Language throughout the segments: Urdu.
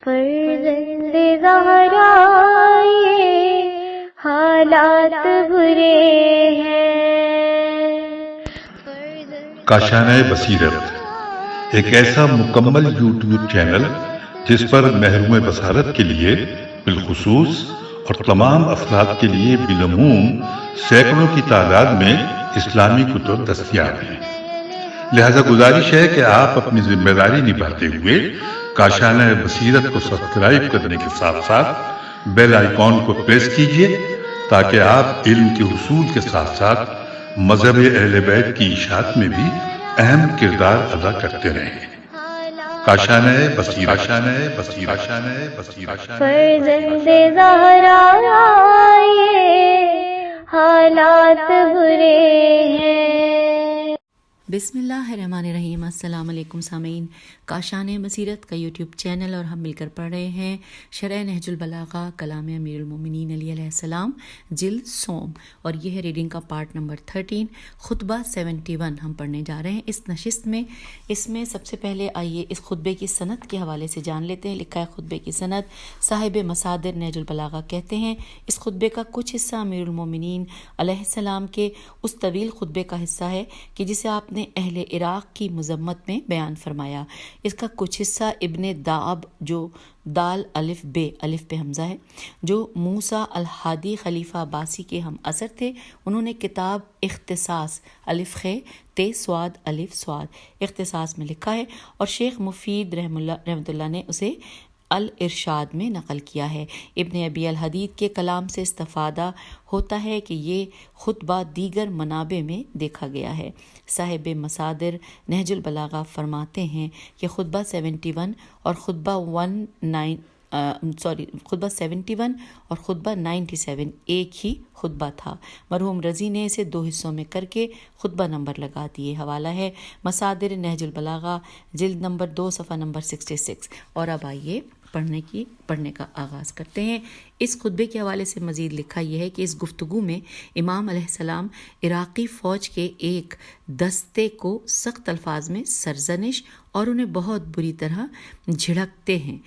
فرزند زہرا یہ حالات برے ہیں. کاشانۂ بصیرت ایک ایسا مکمل یوٹیوب چینل جس پر محروم بصارت کے لیے بالخصوص اور تمام افراد کے لیے بالعموم سینکڑوں کی تعداد میں اسلامی کتب دستیاب ہیں. لہذا گزارش ہے کہ آپ اپنی ذمہ داری نبھاتے ہوئے کاشانۂ بصیرت کو سبسکرائب کرنے کے ساتھ ساتھ بیل آئیکن کو پریس کیجیے تاکہ آپ علم کے حصول کے ساتھ ساتھ مذہب اہل بیت کی اشاعت میں بھی اہم کردار ادا کرتے رہیں. کاشانۂ بصیرت. فرزند زہرا یہ حالات برے ہیں. بسم اللہ الرحمن الرحیم. السلام علیکم سامعین. کاشانۂ بصیرت کا یوٹیوب چینل اور ہم مل کر پڑھ رہے ہیں شرح نہج البلاغہ کلام امیر المومنین علیہ السلام جلد سوم، اور یہ ہے ریڈنگ کا پارٹ نمبر 13 خطبہ 71 ہم پڑھنے جا رہے ہیں اس نشست میں. اس میں سب سے پہلے آئیے اس خطبے کی سند کے حوالے سے جان لیتے ہیں. لکھا ہے خطبے کی سند صاحب مصادر نہج البلاغہ کہتے ہیں اس خطبے کا کچھ حصہ امیر المومنین علیہ السلام کے اس طویل خطبے کا حصہ ہے کہ جسے آپ نے اہل عراق کی مذمت میں بیان فرمایا. اس کا کچھ حصہ ابن دعب جو دال الف بے الف پہ حمزہ ہے، جو موسیٰ الحادی خلیفہ عباسی کے ہم اثر تھے، انہوں نے کتاب اختصاص الف خ تے سواد الف سواد اختصاص میں لکھا ہے، اور شیخ مفید رحمۃ اللہ نے اسے الارشاد میں نقل کیا ہے. ابن ابی الحدید کے کلام سے استفادہ ہوتا ہے کہ یہ خطبہ دیگر منابع میں دیکھا گیا ہے. صاحب مصادر نہج البلاغہ فرماتے ہیں کہ خطبہ 71 اور خطبہ 97 ایک ہی خطبہ تھا. مرحوم رضی نے اسے 2 حصوں میں کر کے خطبہ نمبر لگا دیے. حوالہ ہے مصادر نہج البلاغہ جلد نمبر 2 صفحہ نمبر 66. اور اب آئیے پڑھنے کا آغاز کرتے ہیں. اس خطبے کے حوالے سے مزید لکھا یہ ہے کہ اس گفتگو میں امام علیہ السلام عراقی فوج کے ایک دستے کو سخت الفاظ میں سرزنش اور انہیں بہت بری طرح جھڑکتے ہیں،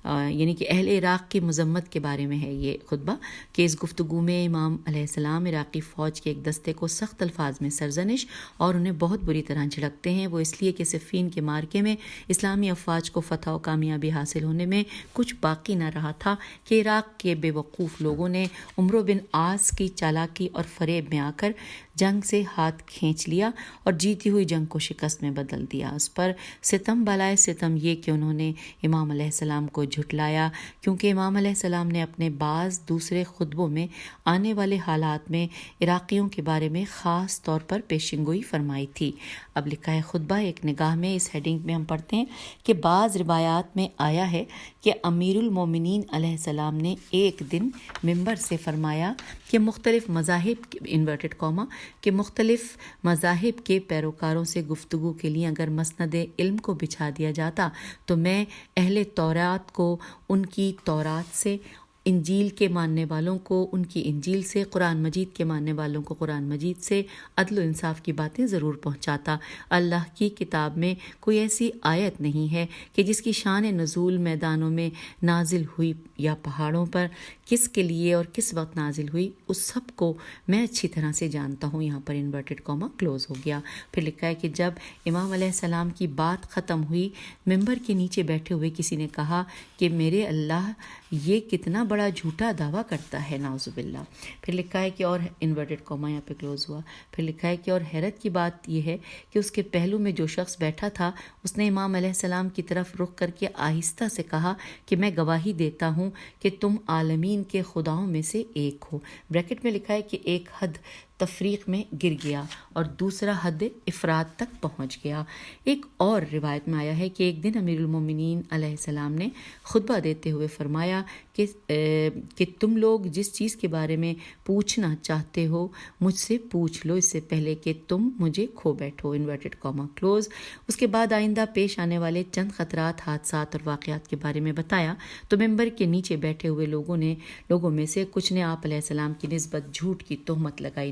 یعنی کہ اہل عراق کی مذمت کے بارے میں ہے یہ خطبہ، کہ اس گفتگو میں امام علیہ السلام عراقی فوج کے ایک دستے کو سخت الفاظ میں سرزنش اور انہیں بہت بری طرح جھڑکتے ہیں. وہ اس لیے کہ صفین کے مارکے میں اسلامی افواج کو فتح و کامیابی حاصل ہونے میں کچھ باقی نہ رہا تھا کہ عراق کے بے وقوف لوگوں نے عمرو بن عاص کی چالاکی اور فریب میں آ کر جنگ سے ہاتھ کھینچ لیا اور جیتی ہوئی جنگ کو شکست میں بدل دیا. اس پر ستم بالائے ستم یہ کہ انہوں نے امام علیہ السلام کو جھٹلایا، کیونکہ امام علیہ السلام نے اپنے بعض دوسرے خطبوں میں آنے والے حالات میں عراقیوں کے بارے میں خاص طور پر پیشنگوئی فرمائی تھی. اب لکھا ہے خطبہ ایک نگاہ میں. اس ہیڈنگ میں ہم پڑھتے ہیں کہ بعض روایات میں آیا ہے کہ امیر المومنین علیہ السلام نے ایک دن منبر سے فرمایا کہ مختلف مذاہب کے پیروکاروں سے گفتگو کے لیے اگر مسند علم کو بچھا دیا جاتا تو میں اہل تورات کو ان کی تورات سے، انجیل کے ماننے والوں کو ان کی انجیل سے، قرآن مجید کے ماننے والوں کو قرآن مجید سے عدل و انصاف کی باتیں ضرور پہنچاتا. اللہ کی کتاب میں کوئی ایسی آیت نہیں ہے کہ جس کی شان نزول میدانوں میں نازل ہوئی یا پہاڑوں پر کس کے لیے اور کس وقت نازل ہوئی، اس سب کو میں اچھی طرح سے جانتا ہوں. یہاں پر انورٹڈ کاما کلوز ہو گیا. پھر لکھا ہے کہ جب امام علیہ السلام کی بات ختم ہوئی، منبر کے نیچے بیٹھے ہوئے کسی نے کہا کہ میرے اللہ، یہ کتنا بڑا جھوٹا دعویٰ کرتا ہے، نعوذ باللہ. پھر لکھا ہے کہ اور انورٹڈ کاما یہاں پہ کلوز ہوا. پھر لکھا ہے کہ اور حیرت کی بات یہ ہے کہ اس کے پہلو میں جو شخص بیٹھا تھا اس نے امام علیہ السلام کی طرف رخ کر کے آہستہ سے کہا کہ میں گواہی دیتا ہوں کہ تم عالمین کے خداؤں میں سے ایک ہو. بریکٹ میں لکھا ہے کہ ایک حد تفریق میں گر گیا اور دوسرا حد افراد تک پہنچ گیا. ایک اور روایت میں آیا ہے کہ ایک دن امیر المومنین علیہ السلام نے خطبہ دیتے ہوئے فرمایا کہ تم لوگ جس چیز کے بارے میں پوچھنا چاہتے ہو مجھ سے پوچھ لو اس سے پہلے کہ تم مجھے کھو بیٹھو. Inverted comma close. اس کے بعد آئندہ پیش آنے والے چند خطرات، حادثات اور واقعات کے بارے میں بتایا تو ممبر کے نیچے بیٹھے ہوئے لوگوں میں سے کچھ نے آپ علیہ السلام کی نسبت جھوٹ کی تہمت لگائی،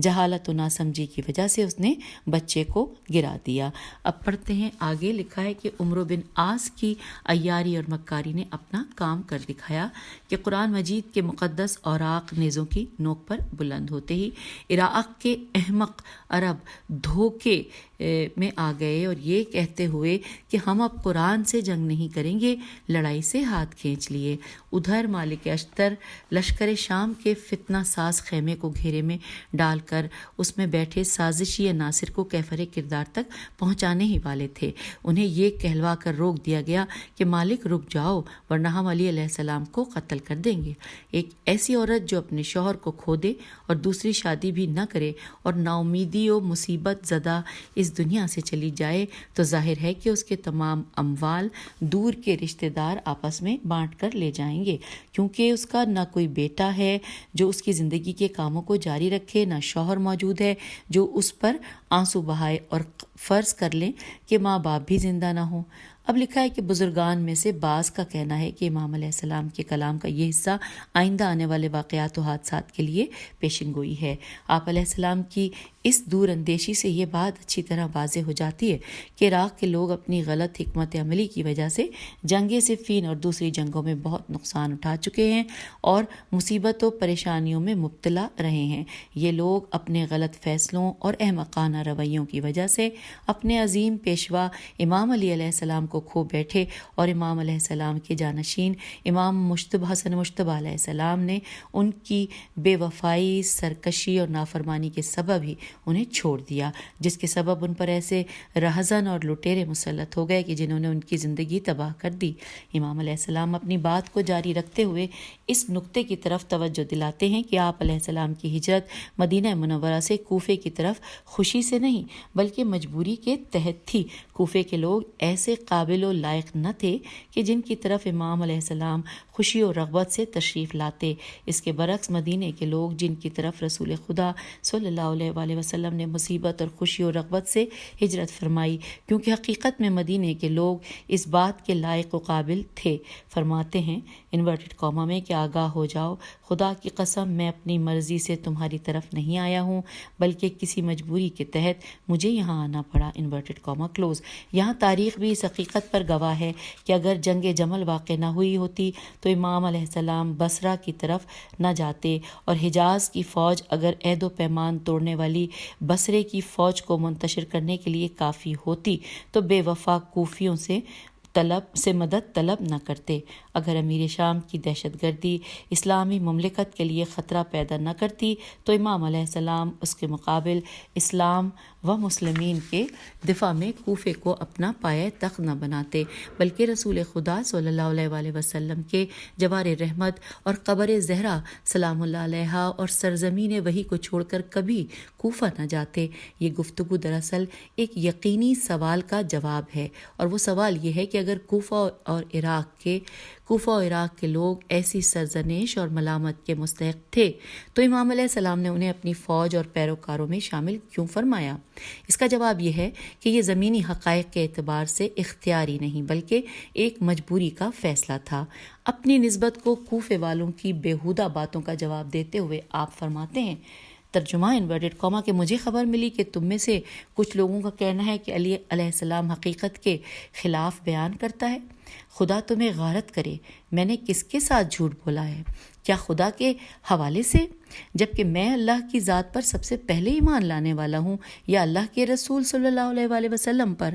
جہالت و ناسمجھی کی وجہ سے اس نے بچے کو گرا دیا۔ اب پڑھتے ہیں آگے۔ لکھا ہے کہ عمرو بن عاص کی عیاری اور مکاری نے اپنا کام کر دکھایا کہ قرآن مجید کے مقدس اوراق نیزوں کی نوک پر بلند ہوتے ہی عراق کے احمق عرب دھوکے میں آ گئے اور یہ کہتے ہوئے کہ ہم اب قرآن سے جنگ نہیں کریں گے، لڑائی سے ہاتھ کھینچ لیے۔ ادھر مالک اشتر لشکر شام کے فتنہ ساز خیمے کو گھیرے میں ڈال کر اس میں بیٹھے سازشی عناصر کو کیفر کردار تک پہنچانے ہی والے تھے۔ انہیں یہ کہلوا کر روک دیا گیا کہ مالک رک جاؤ ورنہ ہم علی علیہ السلام کو قتل کر دیں گے۔ ایک ایسی عورت جو اپنے شوہر کو کھو دے اور دوسری شادی بھی نہ کرے اور نا امیدی و مصیبت زدہ اس دنیا سے چلی جائے تو ظاہر ہے کہ اس کے تمام اموال دور کے رشتہ دار آپس میں بانٹ کر لے جائیں گے، کیونکہ اس کا نہ کوئی بیٹا ہے جو اس کی زندگی کے کاموں کو جاری رکھے، نہ شوہر موجود ہے جو اس پر آنسو بہائے، اور فرض کر لیں کہ ماں باپ بھی زندہ نہ ہوں۔ اب لکھا ہے کہ بزرگان میں سے بعض کا کہنا ہے کہ امام علیہ السلام کے کلام کا یہ حصہ آئندہ آنے والے واقعات و حادثات کے لیے پیشن گوئی ہے۔ آپ علیہ السلام کی اس دور اندیشی سے یہ بات اچھی طرح واضح ہو جاتی ہے کہ عراق کے لوگ اپنی غلط حکمت عملی کی وجہ سے جنگ صفین اور دوسری جنگوں میں بہت نقصان اٹھا چکے ہیں اور مصیبت و پریشانیوں میں مبتلا رہے ہیں۔ یہ لوگ اپنے غلط فیصلوں اور احمقانہ رویوں کی وجہ سے اپنے عظیم پیشوا امام علی علیہ السلام کو کھو بیٹھے، اور امام علیہ السلام کے جانشین امام مجتبی حسن مجتبی علیہ السلام نے ان کی بے وفائی، سرکشی اور نافرمانی کے سبب ہی انہیں چھوڑ دیا، جس کے سبب ان پر ایسے رہزن اور لٹیرے مسلط ہو گئے کہ جنہوں نے ان کی زندگی تباہ کر دی۔ امام علیہ السلام اپنی بات کو جاری رکھتے ہوئے اس نقطے کی طرف توجہ دلاتے ہیں کہ آپ علیہ السلام کی ہجرت مدینہ منورہ سے کوفے کی طرف خوشی سے نہیں بلکہ مجبوری کے تحت تھی۔ کوفے کے لوگ ایسے قابل و لائق نہ تھے کہ جن کی طرف امام علیہ السلام خوشی و رغبت سے تشریف لاتے۔ اس کے برعکس مدینہ کے لوگ جن کی طرف رسول خدا صلی اللہ علیہ وآلہ وسلم نے مصیبت اور خوشی و رغبت سے ہجرت فرمائی، کیونکہ حقیقت میں مدینہ کے لوگ اس بات کے لائق و قابل تھے۔ فرماتے ہیں انورٹڈ کاما میں کہ آگاہ ہو جاؤ، خدا کی قسم میں اپنی مرضی سے تمہاری طرف نہیں آیا ہوں بلکہ کسی مجبوری کے تحت مجھے یہاں آنا پڑا، انورٹڈ کاما کلوز۔ یہاں تاریخ بھی اس حقیقت پر گواہ ہے کہ اگر جنگ جمل واقع نہ ہوئی ہوتی تو امام علیہ السلام بصرہ کی طرف نہ جاتے، اور حجاز کی فوج اگر عہد و پیمان توڑنے والی بصرے کی فوج کو منتشر کرنے کے لیے کافی ہوتی تو بے وفا کوفیوں سے مدد طلب نہ کرتے۔ اگر امیر شام کی دہشت گردی اسلامی مملکت کے لیے خطرہ پیدا نہ کرتی تو امام علیہ السلام اس کے مقابل اسلام و مسلمین کے دفاع میں کوفے کو اپنا پایہ تخت نہ بناتے، بلکہ رسول خدا صلی اللہ علیہ وآلہ وسلم کے جوار رحمت اور قبر زہرا سلام اللہ علیہا اور سرزمین وحی کو چھوڑ کر کبھی کوفہ نہ جاتے۔ یہ گفتگو دراصل ایک یقینی سوال کا جواب ہے، اور وہ سوال یہ ہے کہ اگر کوفہ اور عراق کے لوگ ایسی سرزنش اور ملامت کے مستحق تھے تو امام علیہ السلام نے انہیں اپنی فوج اور پیروکاروں میں شامل کیوں فرمایا؟ اس کا جواب یہ ہے کہ یہ زمینی حقائق کے اعتبار سے اختیاری نہیں بلکہ ایک مجبوری کا فیصلہ تھا۔ اپنی نسبت کو کوفے والوں کی بیہودہ باتوں کا جواب دیتے ہوئے آپ فرماتے ہیں، ترجمہ انورٹڈ کاما کہ مجھے خبر ملی کہ تم میں سے کچھ لوگوں کا کہنا ہے کہ علی علیہ السلام حقیقت کے خلاف بیان کرتا ہے۔ خدا تمہیں غارت کرے، میں نے کس کے ساتھ جھوٹ بولا ہے؟ کیا خدا کے حوالے سے، جبکہ میں اللہ کی ذات پر سب سے پہلے ایمان لانے والا ہوں، یا اللہ کے رسول صلی اللہ علیہ وآلہ وسلم پر،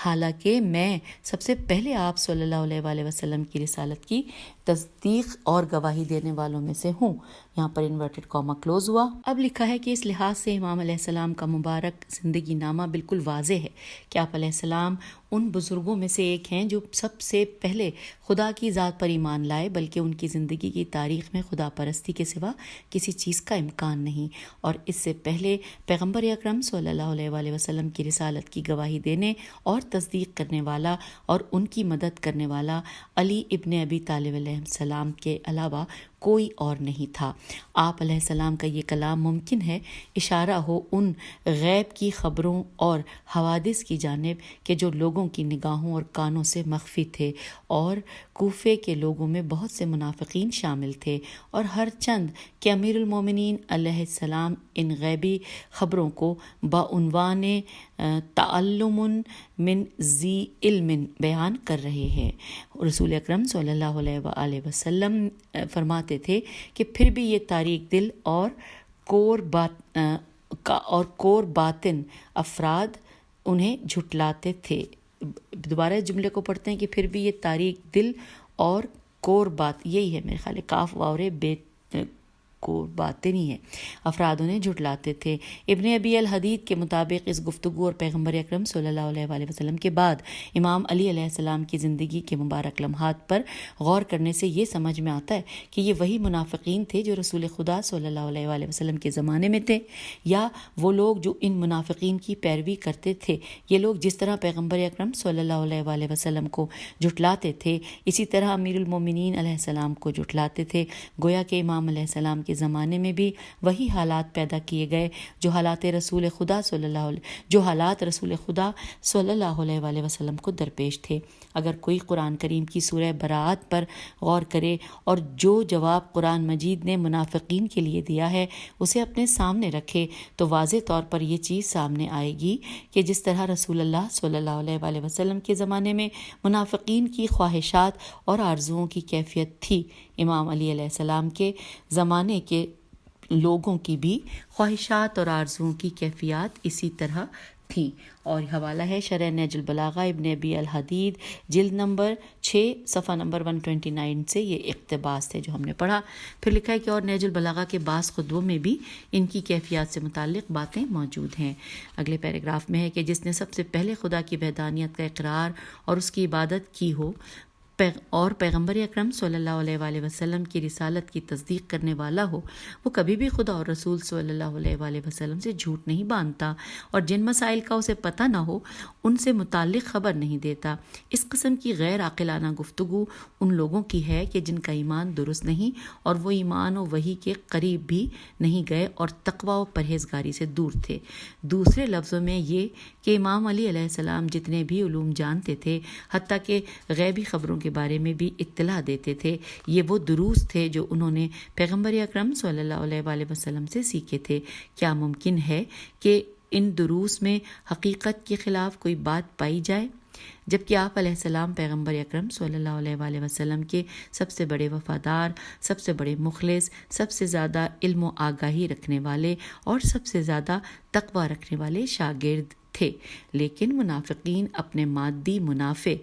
حالانکہ میں سب سے پہلے آپ صلی اللہ علیہ وآلہ وسلم کی رسالت کی تصدیق اور گواہی دینے والوں میں سے ہوں۔ یہاں پر انورٹڈ کاما کلوز ہوا۔ اب لکھا ہے کہ اس لحاظ سے امام علیہ السلام کا مبارک زندگی نامہ بالکل واضح ہے کہ آپ علیہ السلام ان بزرگوں میں سے ایک ہیں جو سب سے پہلے خدا کی ذات پر ایمان لائے، بلکہ ان کی زندگی کی تاریخ میں خدا پرستی کے سوا کسی چیز کا امکان نہیں، اور اس سے پہلے پیغمبر اکرم صلی اللہ علیہ وآلہ وسلم کی رسالت کی گواہی دینے اور تصدیق کرنے والا اور ان کی مدد کرنے والا علی ابن ابی طالب علیہ السلام کے علاوہ کوئی اور نہیں تھا۔ آپ علیہ السلام کا یہ کلام ممکن ہے اشارہ ہو ان غیب کی خبروں اور حوادث کی جانب کہ جو لوگوں کی نگاہوں اور کانوں سے مخفی تھے اور کوفے کے لوگوں میں بہت سے منافقین شامل تھے، اور ہر چند کہ امیر المومنین علیہ السلام ان غیبی خبروں کو بعنوان تعلم من ذی علم بیان کر رہے ہیں۔ رسول اکرم صلی اللہ علیہ وآلہ وسلم فرماتے تھے کہ پھر بھی یہ تاریک دل اور کور باطن افراد انہیں جھٹلاتے تھے۔ دوبارہ اس جملے کو پڑھتے ہیں کہ پھر بھی یہ تاریک دل اور کور بات، یہی ہے میرے خیال ہے، کاف واورے بے کو باطنی ہے، افراد انہیں جھٹلاتے تھے۔ ابن ابی الحدید کے مطابق اس گفتگو اور پیغمبر اکرم صلی اللہ علیہ وآلہ وسلم کے بعد امام علی علیہ السلام کی زندگی کے مبارک لمحات پر غور کرنے سے یہ سمجھ میں آتا ہے کہ یہ وہی منافقین تھے جو رسول خدا صلی اللہ علیہ وآلہ وسلم کے زمانے میں تھے، یا وہ لوگ جو ان منافقین کی پیروی کرتے تھے۔ یہ لوگ جس طرح پیغمبر اکرم صلی اللہ علیہ وآلہ وسلم کو جھٹلاتے تھے، اسی طرح امیر المومنین علیہ السلام کو جھٹلاتے تھے۔ گویا کہ امام علیہ السلام کے زمانے میں بھی وہی حالات پیدا کیے گئے جو حالات رسول خدا صلی اللہ علیہ وآلہ وسلم کو درپیش تھے۔ اگر کوئی قرآن کریم کی سورہ براءت پر غور کرے اور جو جواب قرآن مجید نے منافقین کے لیے دیا ہے اسے اپنے سامنے رکھے تو واضح طور پر یہ چیز سامنے آئے گی کہ جس طرح رسول اللہ صلی اللہ علیہ وآلہ وسلم کے زمانے میں منافقین کی خواہشات اور آرزوؤں کی کیفیت تھی، امام علی علیہ السلام کے زمانے کے لوگوں کی بھی خواہشات اور آرزوؤں کی کیفیات اسی طرح تھیں۔ اور حوالہ ہے شرح نہج البلاغہ ابن ابی الحدید جلد نمبر 6 صفحہ نمبر 129 سے یہ اقتباس ہے جو ہم نے پڑھا۔ پھر لکھا ہے کہ اور نہج البلاغہ کے بعض خطبوں میں بھی ان کی کیفیات سے متعلق باتیں موجود ہیں۔ اگلے پیراگراف میں ہے کہ جس نے سب سے پہلے خدا کی وحدانیت کا اقرار اور اس کی عبادت کی ہو اور پیغمبر اکرم صلی اللہ علیہ وآلہ وسلم کی رسالت کی تصدیق کرنے والا ہو، وہ کبھی بھی خدا اور رسول صلی اللہ علیہ وآلہ وسلم سے جھوٹ نہیں باندھتا، اور جن مسائل کا اسے پتہ نہ ہو ان سے متعلق خبر نہیں دیتا۔ اس قسم کی غیر عاقلانہ گفتگو ان لوگوں کی ہے کہ جن کا ایمان درست نہیں اور وہ ایمان و وحی کے قریب بھی نہیں گئے اور تقوی و پرہیزگاری سے دور تھے۔ دوسرے لفظوں میں یہ کہ امام علی علیہ السلام جتنے بھی علوم جانتے تھے، حتیٰ کہ غیبی خبروں کے بارے میں بھی اطلاع دیتے تھے، یہ وہ دروس تھے جو انہوں نے پیغمبر اکرم صلی اللہ علیہ وآلہ وسلم سے سیکھے تھے۔ کیا ممکن ہے کہ ان دروس میں حقیقت کے خلاف کوئی بات پائی جائے؟ جبکہ آپ علیہ السلام پیغمبر اکرم صلی اللہ علیہ وآلہ وسلم کے سب سے بڑے وفادار، سب سے بڑے مخلص، سب سے زیادہ علم و آگاہی رکھنے والے اور سب سے زیادہ تقوی رکھنے والے شاگرد تھے، لیکن منافقین اپنے مادی منافع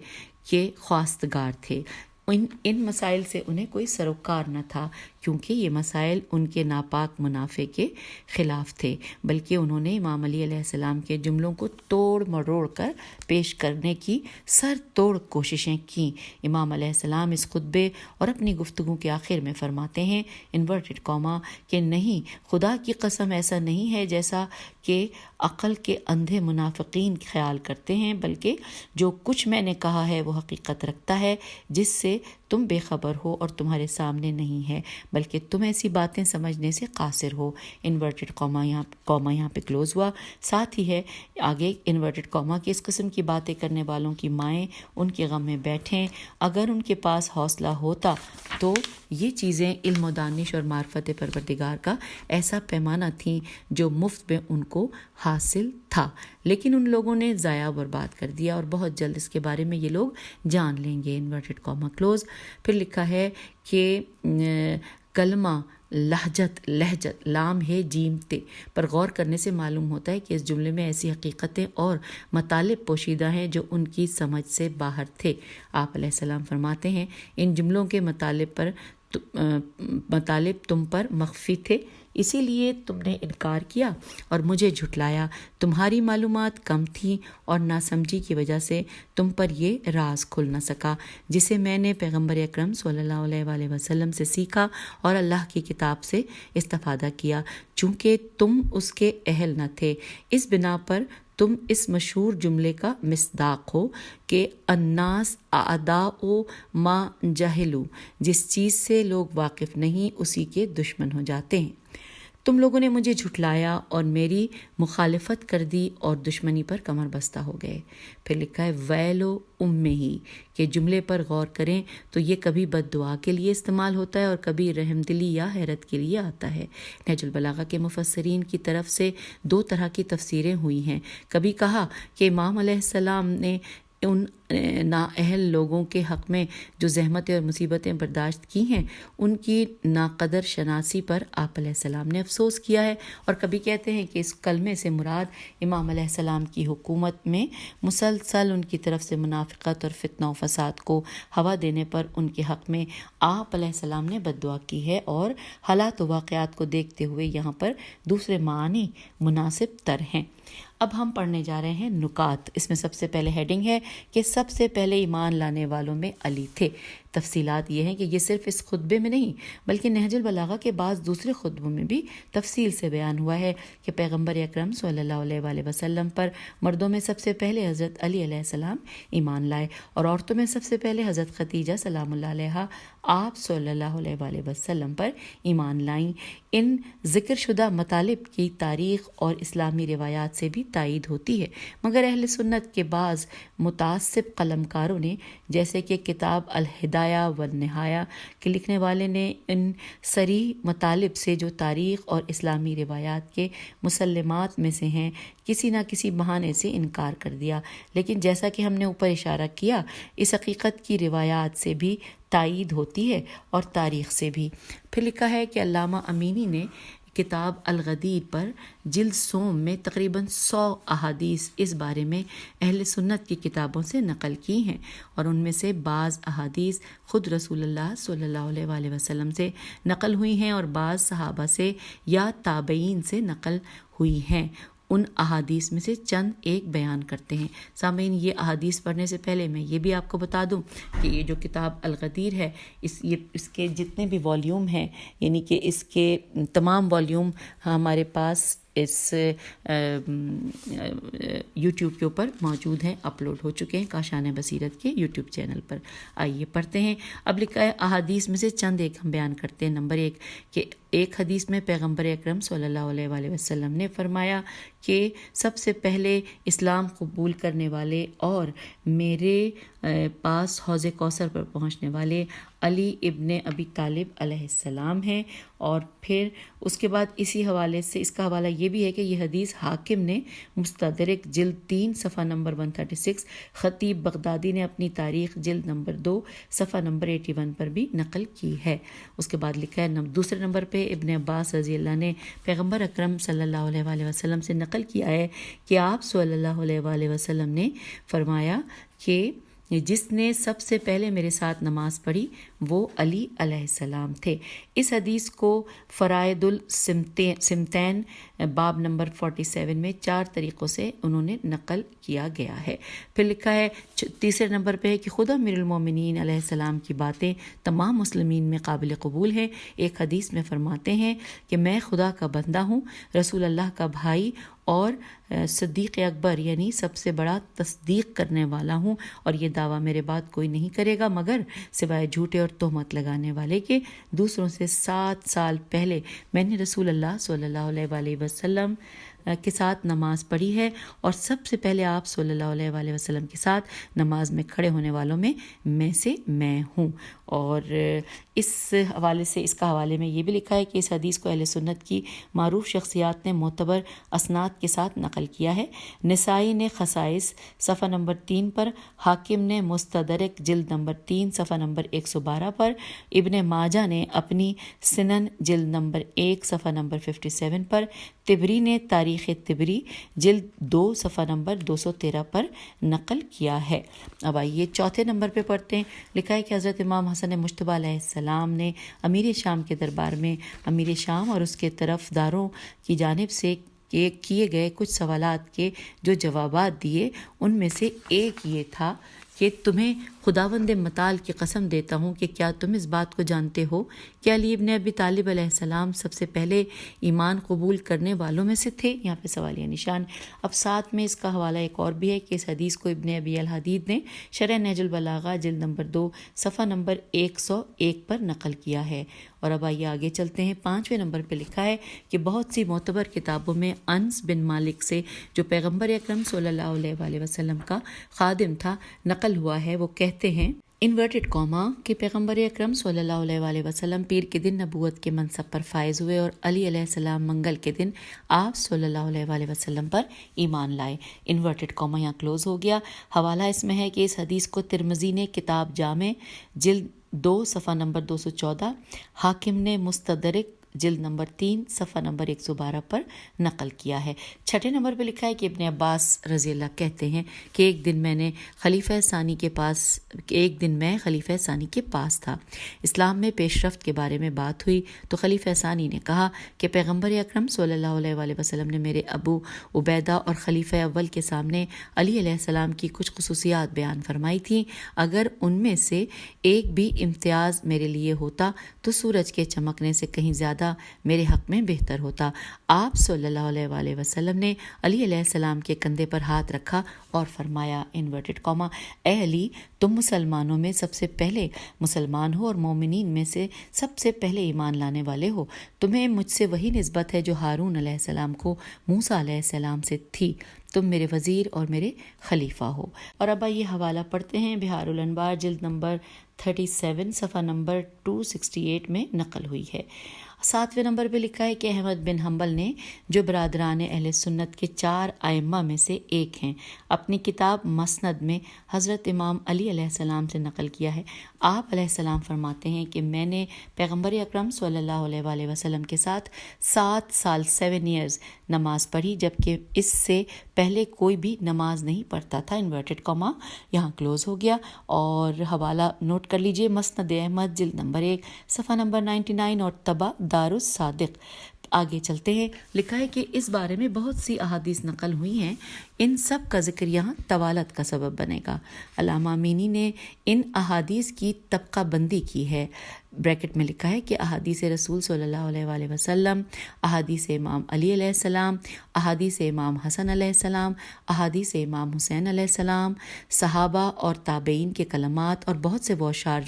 کے خواستگار تھے۔ ان مسائل سے انہیں کوئی سروکار نہ تھا، کیونکہ یہ مسائل ان کے ناپاک منافع کے خلاف تھے، بلکہ انہوں نے امام علی علیہ السلام کے جملوں کو توڑ مروڑ کر پیش کرنے کی سر توڑ کوششیں کیں۔ امام علیہ السلام اس خطبے اور اپنی گفتگو کے آخر میں فرماتے ہیں انورٹڈ کاما کہ نہیں، خدا کی قسم ایسا نہیں ہے جیسا کہ عقل کے اندھے منافقین خیال کرتے ہیں، بلکہ جو کچھ میں نے کہا ہے وہ حقیقت رکھتا ہے جس سے تم بے خبر ہو اور تمہارے سامنے نہیں ہے، بلکہ تم ایسی باتیں سمجھنے سے قاصر ہو۔ انورٹڈ کاما یہاں پہ کلوز ہوا۔ ساتھ ہی ہے آگے انورٹڈ کاما کہ اس قسم کی باتیں کرنے والوں کی مائیں ان کے غم میں بیٹھیں، اگر ان کے پاس حوصلہ ہوتا تو یہ چیزیں علم و دانش اور معرفت پروردگار کا ایسا پیمانہ تھیں جو مفت میں ان کو حاصل تھا، لیکن ان لوگوں نے ضائع برباد کر دیا اور بہت جلد اس کے بارے میں یہ لوگ جان لیں گے۔ Inverted comma close. پھر لکھا ہے کہ کلمہ لہجت لام ہے جیم تے پر غور کرنے سے معلوم ہوتا ہے کہ اس جملے میں ایسی حقیقتیں اور مطالب پوشیدہ ہیں جو ان کی سمجھ سے باہر تھے۔ آپ علیہ السلام فرماتے ہیں ان جملوں کے مطالب تم پر مخفی تھے، اسی لیے تم نے انکار کیا اور مجھے جھٹلایا۔ تمہاری معلومات کم تھیں اور ناسمجھی کی وجہ سے تم پر یہ راز کھل نہ سکا جسے میں نے پیغمبر اکرم صلی اللہ علیہ وآلہ وسلم سے سیکھا اور اللہ کی کتاب سے استفادہ کیا، چونکہ تم اس کے اہل نہ تھے۔ اس بنا پر تم اس مشہور جملے کا مصداق ہو کہ الناس اعداء ما جہلوا، جس چیز سے لوگ واقف نہیں اسی کے دشمن ہو جاتے ہیں۔ تم لوگوں نے مجھے جھٹلایا اور میری مخالفت کر دی اور دشمنی پر کمر بستہ ہو گئے۔ پھر لکھا ہے ویلو امہی، کہ جملے پر غور کریں تو یہ کبھی بد دعا کے لیے استعمال ہوتا ہے اور کبھی رحم دلی یا حیرت کے لیے آتا ہے۔ نہج البلاغہ کے مفسرین کی طرف سے دو طرح کی تفسیریں ہوئی ہیں۔ کبھی کہا کہ امام علیہ السلام نے ان نااہل لوگوں کے حق میں جو زحمتیں اور مصیبتیں برداشت کی ہیں ان کی ناقدر شناسی پر آپ علیہ السلام نے افسوس کیا ہے، اور کبھی کہتے ہیں کہ اس کلمے سے مراد امام علیہ السلام کی حکومت میں مسلسل ان کی طرف سے منافقت اور فتنہ و فساد کو ہوا دینے پر ان کے حق میں آپ علیہ السلام نے بد دعا کی ہے، اور حالات و واقعات کو دیکھتے ہوئے یہاں پر دوسرے معنی مناسب تر ہیں۔ اب ہم پڑھنے جا رہے ہیں نکات۔ اس میں سب سے پہلے ہیڈنگ ہے کہ سب سے پہلے ایمان لانے والوں میں علی تھے۔ تفصیلات یہ ہیں کہ یہ صرف اس خطبے میں نہیں بلکہ نہج البلاغہ کے بعض دوسرے خطبوں میں بھی تفصیل سے بیان ہوا ہے کہ پیغمبر اکرم صلی اللہ علیہ وآلہ وسلم پر مردوں میں سب سے پہلے حضرت علی علیہ السلام ایمان لائے، اور عورتوں میں سب سے پہلے حضرت خدیجہ سلام اللہ علیہا آپ صلی اللہ علیہ وآلہ وسلم پر ایمان لائیں۔ ان ذکر شدہ مطالب کی تاریخ اور اسلامی روایات سے بھی تائید ہوتی ہے، مگر اہل سنت کے بعض متعصب قلمکاروں نے جیسے کہ کتاب الہدایہ والنہایہ کے لکھنے والے نے ان صریح مطالب سے جو تاریخ اور اسلامی روایات کے مسلمات میں سے ہیں کسی نہ کسی بہانے سے انکار کر دیا، لیکن جیسا کہ ہم نے اوپر اشارہ کیا اس حقیقت کی روایات سے بھی تائید ہوتی ہے اور تاریخ سے بھی۔ پھر لکھا ہے کہ علامہ امینی نے کتاب الغدیر پر جلد سوم میں تقریباً 100 احادیث اس بارے میں اہل سنت کی کتابوں سے نقل کی ہیں، اور ان میں سے بعض احادیث خود رسول اللہ صلی اللہ علیہ وآلہ وسلم سے نقل ہوئی ہیں اور بعض صحابہ سے یا تابعین سے نقل ہوئی ہیں۔ ان احادیث میں سے چند ایک بیان کرتے ہیں۔ سامعین، یہ احادیث پڑھنے سے پہلے میں یہ بھی آپ کو بتا دوں کہ یہ جو کتاب الغدیر ہے اس کے جتنے بھی والیوم ہیں، یعنی کہ اس کے تمام والیوم ہمارے پاس اس یوٹیوب کے اوپر موجود ہیں، اپلوڈ ہو چکے ہیں کاشان بصیرت کے یوٹیوب چینل پر۔ آئیے پڑھتے ہیں۔ اب لکھا ہے احادیث میں سے چند ایک ہم بیان کرتے ہیں۔ نمبر 1 کہ ایک حدیث میں پیغمبر اکرم صلی اللہ علیہ وآلہ وسلم نے فرمایا کہ سب سے پہلے اسلام قبول کرنے والے اور میرے پاس حوض کوثر پر پہنچنے والے علی ابن ابی طالب علیہ السلام ہیں، اور پھر اس کے بعد اسی حوالے سے اس کا حوالہ یہ بھی ہے کہ یہ حدیث حاکم نے مستدرک جلد 3 صفحہ نمبر 136، خطیب بغدادی نے اپنی تاریخ جلد نمبر 2 صفحہ نمبر 81 پر بھی نقل کی ہے۔ اس کے بعد لکھا ہے دوسرے نمبر پہ ابن عباس رضی اللہ نے پیغمبر اکرم صلی اللہ علیہ وآلہ وسلم سے نقل کیا ہے کہ آپ صلی اللہ علیہ وآلہ وسلم نے فرمایا کہ جس نے سب سے پہلے میرے ساتھ نماز پڑھی وہ علی علیہ السلام تھے۔ اس حدیث کو فرائد السمتین باب نمبر 47 میں 4 طریقوں سے انہوں نے نقل کیا گیا ہے۔ پھر لکھا ہے تیسرے نمبر پہ ہے کہ خود امیر المومنین علیہ السلام کی باتیں تمام مسلمین میں قابل قبول ہیں۔ ایک حدیث میں فرماتے ہیں کہ میں خدا کا بندہ ہوں، رسول اللہ کا بھائی اور صدیق اکبر یعنی سب سے بڑا تصدیق کرنے والا ہوں، اور یہ دعویٰ میرے بعد کوئی نہیں کرے گا مگر سوائے جھوٹے اور تہمت لگانے والے کے دوسروں سے 7 سال پہلے میں نے رسول اللہ صلی اللہ علیہ وآلہ وسلم کے ساتھ نماز پڑھی ہے، اور سب سے پہلے آپ صلی اللہ علیہ وآلہ وسلم کے ساتھ نماز میں کھڑے ہونے والوں میں سے میں ہوں۔ اور اس حوالے سے اس کا حوالے میں یہ بھی لکھا ہے کہ اس حدیث کو اہل سنت کی معروف شخصیات نے معتبر اسناد کے ساتھ نقل کیا ہے۔ نسائی نے خصائص صفحہ نمبر 3 پر، حاکم نے مستدرک جلد نمبر 3 صفحہ نمبر 112 پر، ابن ماجہ نے اپنی سنن جلد نمبر 1 صفحہ نمبر 57 پر، تبری نے تاریخ تبری جلد 2 صفحہ نمبر 213 پر نقل کیا ہے۔ اب آئیے چوتھے نمبر پہ پڑھتے ہیں۔ لکھا ہے کہ حضرت امام حسن مجتبی علیہ السلام نے امیر شام کے دربار میں امیر شام اور اس کے طرف داروں کی جانب سے کیے گئے کچھ سوالات کے جو جوابات دیے ان میں سے ایک یہ تھا کہ تمہیں خداوند متعال کی قسم دیتا ہوں کہ کیا تم اس بات کو جانتے ہو کہ علی ابن ابی طالب علیہ السلام سب سے پہلے ایمان قبول کرنے والوں میں سے تھے؟ یہاں پہ سوالیہ نشان۔ اب ساتھ میں اس کا حوالہ ایک اور بھی ہے کہ اس حدیث کو ابن ابی الحدید نے شرح نہج البلاغہ جلد نمبر 2 صفحہ نمبر 101 پر نقل کیا ہے۔ اور اب آئیے آگے چلتے ہیں۔ 5ویں نمبر پہ لکھا ہے کہ بہت سی معتبر کتابوں میں انس بن مالک سے، جو پیغمبر اکرم صلی اللہ علیہ وآلہ وسلم کا خادم تھا، نقل ہوا ہے۔ وہ کہتے ہیں انورٹڈ کاما کہ پیغمبر اکرم صلی اللہ علیہ وآلہ وسلم پیر کے دن نبوت کے منصب پر فائز ہوئے اور علی علیہ السلام منگل کے دن آپ صلی اللہ علیہ وآلہ وسلم پر ایمان لائے۔ انورٹڈ کاما یہاں کلوز ہو گیا۔ حوالہ اس میں ہے کہ اس حدیث کو ترمذی نے کتاب جامع جلد 2 صفحہ نمبر 214، حاکم نے مستدرک جلد نمبر 3 صفحہ نمبر 112 پر نقل کیا ہے۔ 6 نمبر پہ لکھا ہے کہ ابن عباس رضی اللہ کہتے ہیں کہ ایک دن میں خلیفہ ثانی کے پاس تھا۔ اسلام میں پیش رفت کے بارے میں بات ہوئی تو خلیفہ ثانی نے کہا کہ پیغمبر اکرم صلی اللہ علیہ وآلہ وسلم نے میرے ابو عبیدہ اور خلیفہ اول کے سامنے علی علیہ السلام کی کچھ خصوصیات بیان فرمائی تھیں، اگر ان میں سے ایک بھی امتیاز میرے لیے ہوتا تو سورج کے چمکنے سے کہیں زیادہ میرے حق میں بہتر ہوتا۔ آپ صلی اللہ علیہ وآلہ وسلم نے علی علیہ السلام کے کندھے پر ہاتھ رکھا اور فرمایا انورٹڈ کاما، اے علی، تم مسلمانوں میں سب سے پہلے مسلمان ہو اور مومنین میں سے سب سے پہلے ایمان لانے والے ہو۔ تمہیں مجھ سے وہی نسبت ہے جو ہارون علیہ السلام کو موسیٰ علیہ السلام سے تھی۔ تم میرے وزیر اور میرے خلیفہ ہو۔ اور اب یہ حوالہ پڑھتے ہیں۔ بہار الانوار جلد نمبر 37 صفحہ نمبر 268 میں نقل ہوئی ہے۔ 7ویں نمبر پہ لکھا ہے کہ احمد بن حنبل نے، جو برادران اہل سنت کے 4 ائمہ میں سے ایک ہیں، اپنی کتاب مسند میں حضرت امام علی علیہ السلام سے نقل کیا ہے۔ آپ علیہ السلام فرماتے ہیں کہ میں نے پیغمبر اکرم صلی اللہ علیہ وآلہ وسلم کے ساتھ 7 سال 7 ایئرز نماز پڑھی، جبکہ اس سے پہلے کوئی بھی نماز نہیں پڑھتا تھا۔ انورٹڈ کاما یہاں کلوز ہو گیا۔ اور حوالہ نوٹ کر لیجئے، مسند احمد جلد نمبر 1 صفحہ نمبر 99 اور طبع دار الصادق۔ آگے چلتے ہیں۔ لکھا ہے کہ اس بارے میں بہت سی احادیث نقل ہوئی ہیں، ان سب کا ذکر یہاں طوالت کا سبب بنے گا۔ علامہ امینی نے ان احادیث کی طبقہ بندی کی ہے۔ بریکٹ میں لکھا ہے کہ احادیث رسول صلی اللہ علیہ وآلہ وسلم، احادیث امام علی علیہ السلام، احادیث امام حسن علیہ السلام، احادیث امام حسین علیہ السلام، صحابہ اور تابعین کے کلمات اور بہت سے وہ اشعار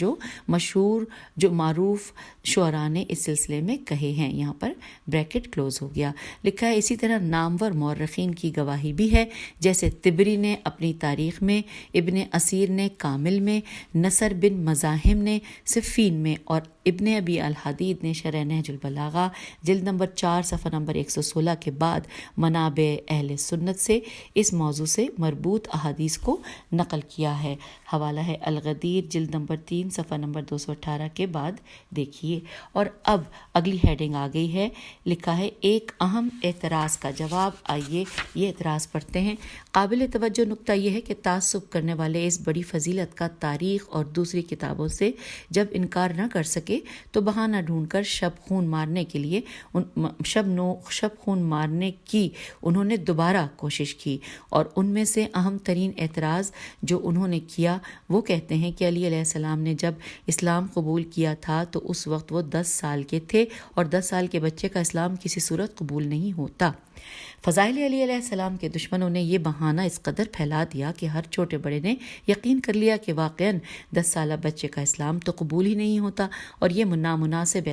جو معروف شعراء نے اس سلسلے میں کہے ہیں۔ یہاں پر بریکٹ کلوز ہو گیا۔ لکھا ہے اسی طرح نامور مورخین کی گواہی بھی ہے، جیسے طبری نے اپنی تاریخ میں، ابن اسیر نے کامل میں، نصر بن مزاحم نے صفین میں اور ابن ابی الحدید نے شرح نہج البلاغہ جلد نمبر 4 صفحہ نمبر 116 کے بعد منابع اہل سنت سے اس موضوع سے مربوط احادیث کو نقل کیا ہے۔ حوالہ ہے الغدیر جلد نمبر 3 صفحہ نمبر 218 کے بعد دیکھیے۔ اور اب اگلی ہیڈنگ آ گئی ہے، لکھا ہے ایک اہم اعتراض کا جواب۔ آئیے یہ اعتراض پڑھتے ہیں۔ قابل توجہ نکتہ یہ ہے کہ تعصب کرنے والے اس بڑی فضیلت کا تاریخ اور دوسری کتابوں سے جب انکار نہ کر سکے تو بہانہ ڈھونڈ کر شب خون مارنے کی انہوں نے دوبارہ کوشش کی، اور ان میں سے اہم ترین اعتراض جو انہوں نے کیا وہ کہتے ہیں کہ علی علیہ السلام نے جب اسلام قبول کیا تھا تو اس وقت وہ 10 سال کے تھے، اور 10 سال کے بچے کا اسلام کسی صورت قبول نہیں ہوتا۔ فضائل علی علیہ السلام کے دشمنوں نے یہ بہانہ اس قدر پھیلا دیا کہ ہر چھوٹے بڑے نے یقین کر لیا کہ واقعاً 10 سالہ بچے کا اسلام تو قبول ہی نہیں ہوتا، اور یہ نامناسب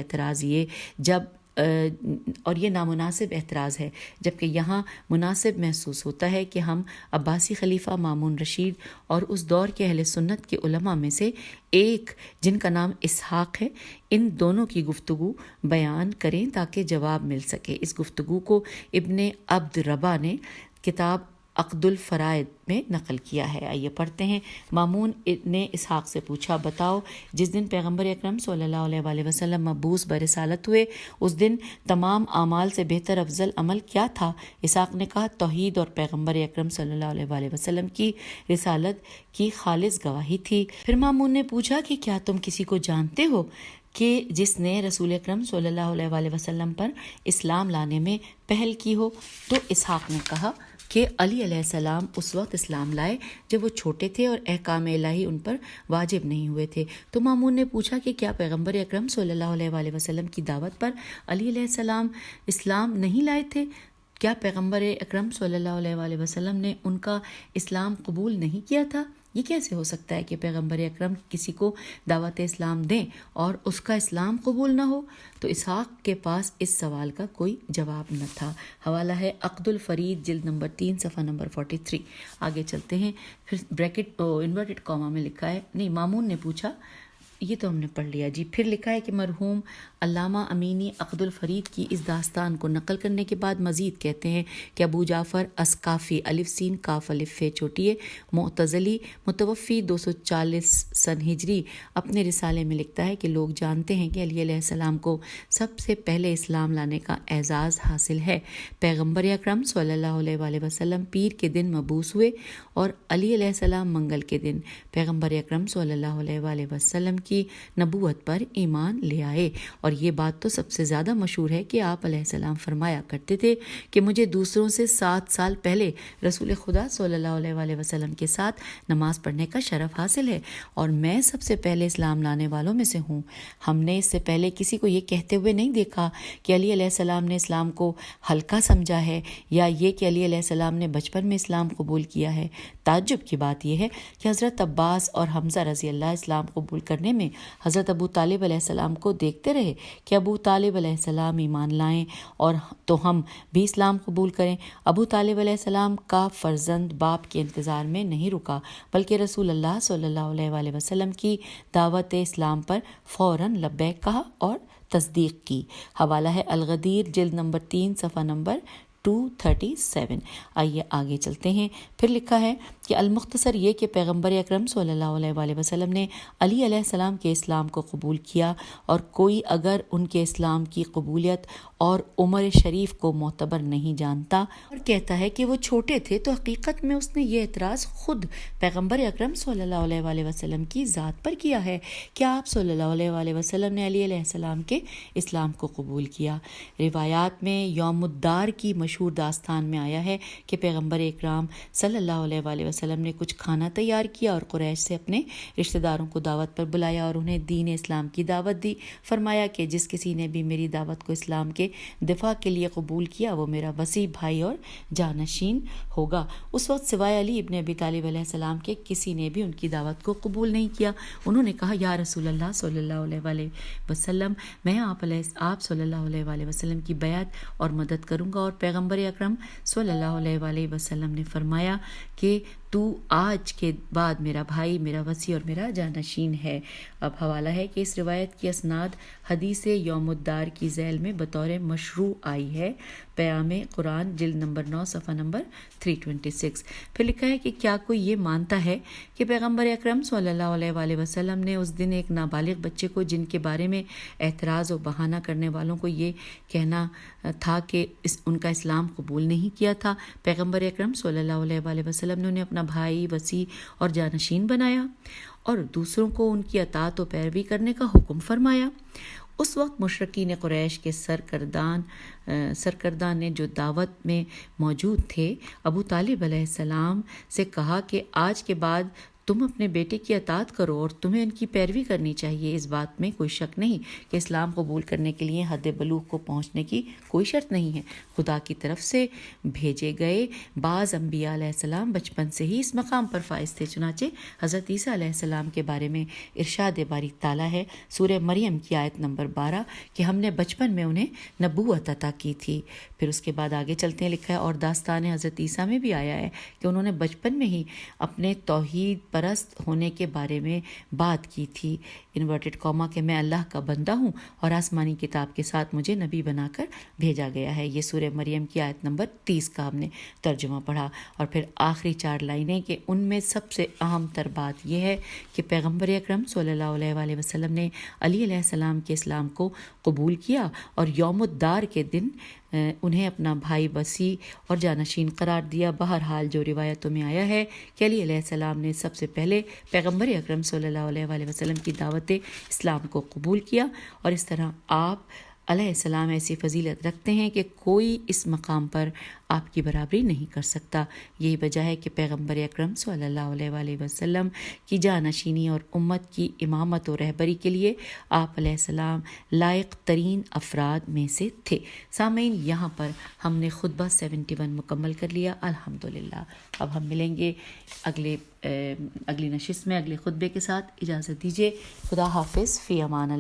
اعتراض ہے، جبکہ یہاں مناسب محسوس ہوتا ہے کہ ہم عباسی خلیفہ مامون رشید اور اس دور کے اہل سنت کے علماء میں سے ایک جن کا نام اسحاق ہے، ان دونوں کی گفتگو بیان کریں تاکہ جواب مل سکے۔ اس گفتگو کو ابن عبد ربا نے کتاب عقد الفرائد میں نقل کیا ہے۔ آئیے پڑھتے ہیں۔ مامون نے اسحاق سے پوچھا، بتاؤ جس دن پیغمبر اکرم صلی اللہ علیہ وآلہ وسلم مبعوث برسالت ہوئے اس دن تمام اعمال سے بہتر افضل عمل کیا تھا؟ اسحاق نے کہا، توحید اور پیغمبر اکرم صلی اللہ علیہ وآلہ وسلم کی رسالت کی خالص گواہی تھی۔ پھر مامون نے پوچھا کہ کیا تم کسی کو جانتے ہو کہ جس نے رسول اکرم صلی اللہ علیہ وآلہ وسلم پر اسلام لانے میں پہل کی ہو؟ تو اسحاق نے کہا، کہ علی علیہ السلام اس وقت اسلام لائے جب وہ چھوٹے تھے اور احکام الہی ان پر واجب نہیں ہوئے تھے۔ تو مامون نے پوچھا کہ کیا پیغمبر اکرم صلی اللہ علیہ وآلہ وسلم کی دعوت پر علی علیہ السلام اسلام نہیں لائے تھے؟ کیا پیغمبر اکرم صلی اللہ علیہ وآلہ وسلم نے ان کا اسلام قبول نہیں کیا تھا؟ یہ کیسے ہو سکتا ہے کہ پیغمبر اکرم کسی کو دعوت اسلام دیں اور اس کا اسلام قبول نہ ہو؟ تو اسحاق کے پاس اس سوال کا کوئی جواب نہ تھا۔ حوالہ ہے عقد الفرید جلد نمبر 3 صفحہ نمبر 43۔ آگے چلتے ہیں، پھر بریکٹ انورٹڈ کاما میں لکھا ہے، نہیں مامون نے پوچھا، یہ تو ہم نے پڑھ لیا جی۔ پھر لکھا ہے کہ مرحوم علامہ امینی عقد الفرید کی اس داستان کو نقل کرنے کے بعد مزید کہتے ہیں کہ ابو جعفر اسقافی الف سین کاف الف فے چوٹیے معتزلی متوفی 240 سن ہجری اپنے رسالے میں لکھتا ہے کہ لوگ جانتے ہیں کہ علی علیہ السلام کو سب سے پہلے اسلام لانے کا اعزاز حاصل ہے۔ پیغمبر اکرم صلی اللہ علیہ وآلہ وسلم پیر کے دن مبعوث ہوئے اور علی علیہ السلام منگل کے دن پیغمبر اکرم صلی اللہ علیہ وآلہ وسلم کی نبوت پر ایمان لے آئے۔ اور یہ بات تو سب سے زیادہ مشہور ہے کہ آپ علیہ السلام فرمایا کرتے تھے کہ مجھے دوسروں سے 7 سال پہلے رسول خدا صلی اللہ علیہ وآلہ وسلم کے ساتھ نماز پڑھنے کا شرف حاصل ہے اور میں سب سے پہلے اسلام لانے والوں میں سے ہوں۔ ہم نے اس سے پہلے کسی کو یہ کہتے ہوئے نہیں دیکھا کہ علی علیہ السلام نے اسلام کو ہلکا سمجھا ہے یا یہ کہ علی علیہ السلام نے بچپن میں اسلام قبول کیا ہے۔ تعجب کی بات یہ ہے کہ حضرت عباس اور حمزہ رضی اللہ اسلام قبول کرنے میں حضرت ابو طالب علیہ السلام کو دیکھتے رہے کہ ابو طالب علیہ السلام ایمان لائیں اور تو ہم بھی اسلام قبول کریں۔ ابو طالب علیہ السلام کا فرزند باپ کے انتظار میں نہیں رکا بلکہ رسول اللہ صلی اللہ علیہ وآلہ وسلم کی دعوت اسلام پر فوراً لبیک کہا اور تصدیق کی۔ حوالہ ہے الغدیر جلد نمبر 3 صفحہ نمبر 237۔ آئیے آگے چلتے ہیں۔ پھر لکھا ہے کہ المختصر یہ کہ پیغمبر اکرم صلی اللہ علیہ وآلہ وسلم نے علی علیہ السلام کے اسلام کو قبول کیا اور کوئی اگر ان کے اسلام کی قبولیت اور عمر شریف کو معتبر نہیں جانتا اور کہتا ہے کہ وہ چھوٹے تھے تو حقیقت میں اس نے یہ اعتراض خود پیغمبر اکرم صلی اللہ علیہ وآلہ وسلم کی ذات پر کیا ہے کہ آپ صلی اللہ علیہ وآلہ وسلم نے علی علیہ السلام کے اسلام کو قبول کیا۔ روایات میں یوم الدار کی مشہور داستان میں آیا ہے کہ پیغمبر اکرام صلی اللہ علیہ وآلہ وسلم نے کچھ کھانا تیار کیا اور قریش سے اپنے رشتہ داروں کو دعوت پر بلایا اور انہیں دین اسلام کی دعوت دی۔ فرمایا کہ جس کسی نے بھی میری دعوت کو اسلام کے دفاع کے لیے قبول کیا وہ میرا وصی بھائی اور جانشین ہوگا۔ اس وقت سوائے علی ابن ابی طالب علیہ السلام کے کسی نے بھی ان کی دعوت کو قبول نہیں کیا۔ انہوں نے کہا یا رسول اللہ صلی اللہ علیہ وآلہ وسلم میں آپ صلی اللہ علیہ وآلہ وسلم کی بیعت اور مدد کروں گا۔ اور پیغمبر اکرم صلی اللہ علیہ وآلہ وسلم نے فرمایا کہ تو آج کے بعد میرا بھائی، میرا وصی اور میرا جانشین ہے۔ اب حوالہ ہے کہ اس روایت کی اسناد حدیث یوم الدار کی ذیل میں بطور مشروع آئی ہے، پیام قرآن جلد نمبر 9 صفحہ نمبر 326۔ پھر لکھا ہے کہ کیا کوئی یہ مانتا ہے کہ پیغمبر اکرم صلی اللہ علیہ وآلہ وسلم نے اس دن ایک نابالغ بچے کو جن کے بارے میں اعتراض و بہانہ کرنے والوں کو یہ کہنا تھا کہ ان کا اسلام قبول نہیں کیا تھا، پیغمبر اکرم صلی اللہ علیہ وآلہ وسلم نے انہیں اپنا بھائی، وصی اور جانشین بنایا اور دوسروں کو ان کی اطاعت و پیروی کرنے کا حکم فرمایا؟ اس وقت مشرکین قریش کے سرکردان نے جو دعوت میں موجود تھے ابو طالب علیہ السلام سے کہا کہ آج کے بعد تم اپنے بیٹے کی اطاعت کرو اور تمہیں ان کی پیروی کرنی چاہیے۔ اس بات میں کوئی شک نہیں کہ اسلام قبول کرنے کے لیے حد بلوغ کو پہنچنے کی کوئی شرط نہیں ہے۔ خدا کی طرف سے بھیجے گئے بعض انبیاء علیہ السلام بچپن سے ہی اس مقام پر فائز تھے، چنانچہ حضرت عیسیٰ علیہ السلام کے بارے میں ارشاد باری تعالیٰ ہے سورہ مریم کی آیت نمبر 12 کہ ہم نے بچپن میں انہیں نبوت عطا کی تھی۔ پھر اس کے بعد آگے چلتے ہیں، لکھا ہے اور داستان حضرت عیسیٰ میں بھی آیا ہے کہ انہوں نے بچپن میں ہی اپنے توحید پرست ہونے کے بارے میں بات کی تھی، انورٹڈ کاما کہ میں اللہ کا بندہ ہوں اور آسمانی کتاب کے ساتھ مجھے نبی بنا کر بھیجا گیا ہے۔ یہ سورہ مریم کی آیت نمبر 30 کا ہم نے ترجمہ پڑھا۔ اور پھر آخری 4 لائنیں کہ ان میں سب سے اہم تر بات یہ ہے کہ پیغمبر اکرم صلی اللہ علیہ وآلہ وسلم نے علی علیہ السلام کے اسلام کو قبول کیا اور یوم الدار کے دن انہیں اپنا بھائی، وصی اور جانشین قرار دیا۔ بہرحال جو روایتوں میں آیا ہے کہ علی علیہ السلام نے سب سے پہلے پیغمبر اکرم صلی اللہ علیہ وآلہ وسلم کی دعوت اسلام کو قبول کیا اور اس طرح آپ علیہ السلام ایسی فضیلت رکھتے ہیں کہ کوئی اس مقام پر آپ کی برابری نہیں کر سکتا. یہی وجہ ہے کہ پیغمبر اکرم صلی اللہ علیہ وآلہ وسلم کی جانشینی اور امت کی امامت و رہبری کے لیے آپ علیہ السلام لائق ترین افراد میں سے تھے. سامعین، یہاں پر ہم نے خطبہ 71 مکمل کر لیا الحمدللہ. اب ہم ملیں گے اگلی نشست میں اگلے خطبے کے ساتھ. اجازت دیجیے. خدا حافظ. فی امان اللہ.